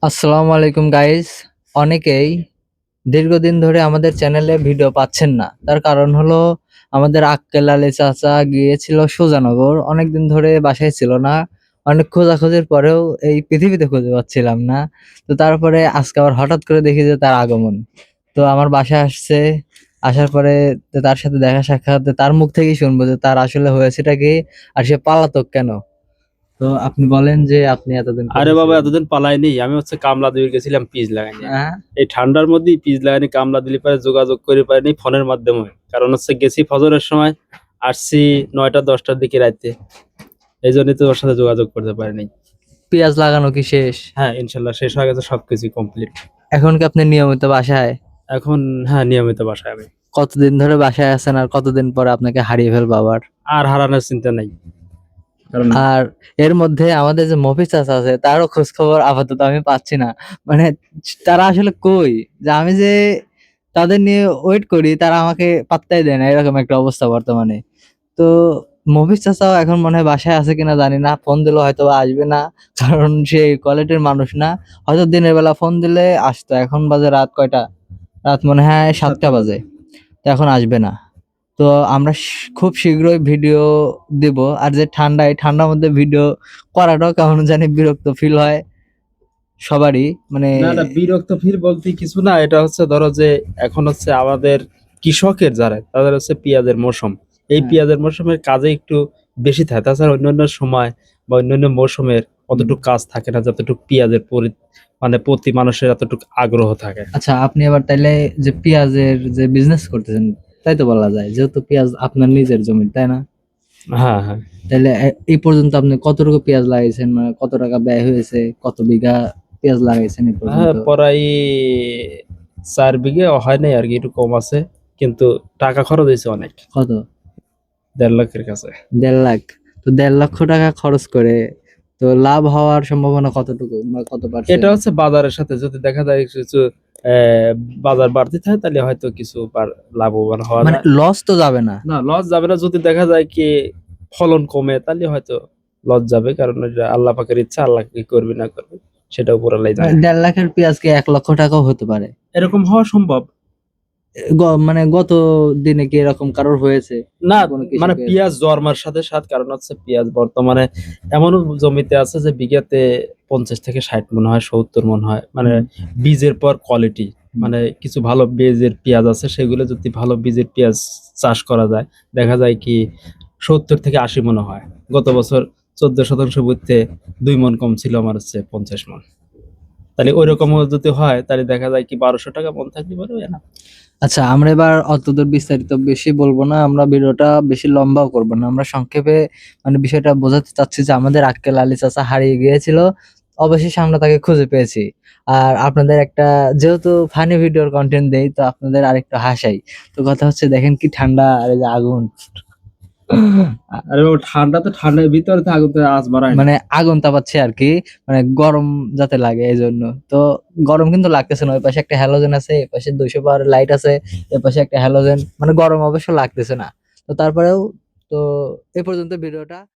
আসসালামু আলাইকুম গাইস। অনেকেই দীর্ঘদিন ধরে আমাদের চ্যানেলে ভিডিও পাচ্ছেন না, তার কারণ হলো আমাদের আক্কেল আলী চাচা গিয়েছিল সুজানগর, অনেকদিন ধরে বাসায় ছিল না। অনেক খোঁজাখুঁজির পরেও এই পৃথিবীতে খুঁজে পাচ্ছিলাম না। তো তারপরে আজকে আবার হঠাৎ করে দেখি যে তার আগমন। তো আমার বাসায় আসছে, আসার পরে তো তার সাথে দেখা সাক্ষাৎ, তার মুখ থেকেই শুনবো যে তার আসলে হয়েছেটা কি, আর সে পালাতক কেন। তো আপনি বলেন যে আপনি এতদিন আরে কোথায় বাবা, ছিলেন? এতদিন পালাইনি। আমি কামলা দিয়ে গেছিলাম পিস লাগাইনি। হ্যাঁ। এই ঠান্ডার মধ্যেই পিস লাগাইনি, কামলা দিলে পারে যোগাযোগ করে পারিনি ফোনের মাধ্যমে। কারণ গেছি ফজরের সময়, আসছি 9টা 10টার দিকে রাইতে। এই জন্যই তো ওর সাথে যোগাযোগ করতে পারিনি। পেঁয়াজ লাগানো কি শেষ? হ্যাঁ, ইনশাল্লাহ শেষ হয়ে গেছে, সবকিছু কমপ্লিট। এখন কি আপনি নিয়মিত বাসায়? এখন হ্যাঁ, নিয়মিত বাসায় আমি। কতদিন ধরে বাসায় আছেন আর কতদিন পরে আপনাকে হারিয়ে ফেলবো আবার? আর হারানোর চিন্তা নাই, কারণ আর এর মধ্যে আমাদের যে মফিজ চাচা আছে তারও খোঁজ খবর আপাতত আমি পাচ্ছি না। মানে তারা আসলে কই, যে আমি যে তাদের নিয়ে ওয়েট করি তারা আমাকে পাত্তাই দেয় না, এরকম একটা অবস্থা বর্তমানে। তো মফিজ চাচাও এখন মনে হয় বাসায় আছে কিনা জানি না, ফোন দিলে হয়তো বা আসবে না, কারণ সে কোয়ালিটির মানুষ না। হয়তো দিনের বেলা ফোন দিলে আসতো, এখন বাজে রাত কয়টা, রাত মনে হয় 7টা বাজে, তো এখন আসবে না। তো আমরা খুব শীঘ্রই ভিডিও দিব। আর যে ঠান্ডা, এই ঠান্ডার মধ্যে ভিডিও করাটাও কেমন জানি বিরক্ত ফিল হয় সবারই, মানে। না না, বিরক্ত ফিল বলতে কিছু না। এটা ধরো যে এখন আমাদের কৃষকের যারা, তাদের পেঁয়াজের মৌসুম। এই হ্যাঁ। পেঁয়াজের মৌসুমের কাজে একটু বেশি থাকে। তাছাড়া অন্যান্য সময় বা অন্যান্য মৌসুমের অতটুকু কাজ থাকে না, যতটুকু পেঁয়াজের মানে প্রতি মানুষের এতটুকু আগ্রহ থাকে। আচ্ছা, আপনি আবার তাইলে যে পেঁয়াজের যে বিজনেস করতেছেন, তাই তো বলা যায়, যেহেতু পেঁয়াজ আপনার নিজের জমি, তাই না? হ্যাঁ হ্যাঁ। তাহলে এই পর্যন্ত আপনি কতটুকু পেঁয়াজ লাগাইছেন, মানে কত টাকা ব্যয় হয়েছে, কত বিঘা পেঁয়াজ লাগাইছেন এই হ্যাঁ, পর্যন্ত? প্রায় 4 বিঘে হয় নাই আর কি, একটু কম আছে। কিন্তু টাকা খরচ হয়েছে অনেক, কত? 1.5 লাখের কাছে। 1.5 লাখ? তো 1.5 লক্ষ টাকা খরচ করে তো লাভ হওয়ার সম্ভাবনা কতটুকু বা কত এটা পার্সেন্ট? বাজারের সাথে যদি দেখা যায় কিছু বাজার বাড়তি থাকে, তাহলে হয়তো কিছু লাভবান হওয়া মানে যায়। লস তো যাবে না? না, লস যাবে না। যদি দেখা যায় কি ফলন কমে, তাহলে হয়তো লস যাবে। কারণ এটা আল্লাহ পাকের ইচ্ছা, আল্লাহ কি করবে না করবে সেটা উপর আল্লাহ মানে জানে। 1.5 লাখের পেঁয়াজ কি 1 লক্ষ টাকাও হতে পারে? এরকম হওয়া সম্ভব। মানে গত দিনে কি এরকম কারোর হয়েছে? না, কোনো মানে কৃষকের? পেঁয়াজ জন্মার সাথে সাথে, কারণ পেঁয়াজ বর্তমানে এমন জমিতে আছে যে বিঘাতে 50 থেকে 60 মন হয়, 70 মন হয়। মানে বীজের পর কোয়ালিটি, মানে কিছু ভালো বীজের পেঁয়াজ আছে, সেগুলো যদি ভালো বীজের পেঁয়াজ চাষ করা যায়, দেখা যায় কি 70 থেকে 80 মন হয়। গত বছর 14% বুঝতে 2 মন কম ছিল, আমার 50 মন। তাহলে ওই রকম যদি হয়, তাহলে দেখা যায় কি 1200 টাকা মন থাকতে পারবে না। আচ্ছা, আমরা এবার অতদূর বিস্তারিত বেশি বলবো না, আমরা ভিডিওটা বেশি লম্বাও করবো না, আমরা সংক্ষেপে মানে বিষয়টা বোঝাতে চাচ্ছি যে আমাদের আক্কেল আলী চাচা হারিয়ে গিয়েছিল, অবশেষে আমরা তাকে খুঁজে পেয়েছি। আর আপনাদের একটা, যেহেতু ফানি ভিডিওর কন্টেন্ট দেই, তো আপনাদের আরেকটু হাসাই। তো কথা হচ্ছে, দেখেন কি ঠান্ডা আর এই যে আগুন। আরে বাবা, ঠান্ডা তো ঠান্ডার ভিতরে তো আগুন তো আজ বাড়ায় না। মানে আগুন তাপাচ্ছে আর কি, মানে গরম যাতে লাগে এই জন্য। তো গরম কিন্তু লাগতেছে না, ওই পাশে একটা হ্যালোজেন আছে, এই পাশে 200 পাওয়ারের লাইট আছে, এই পাশে একটা হ্যালোজেন, মানে গরম অবশ্য লাগতেছে না। তো তারপরেও, তো এই পর্যন্ত ভিডিওটা।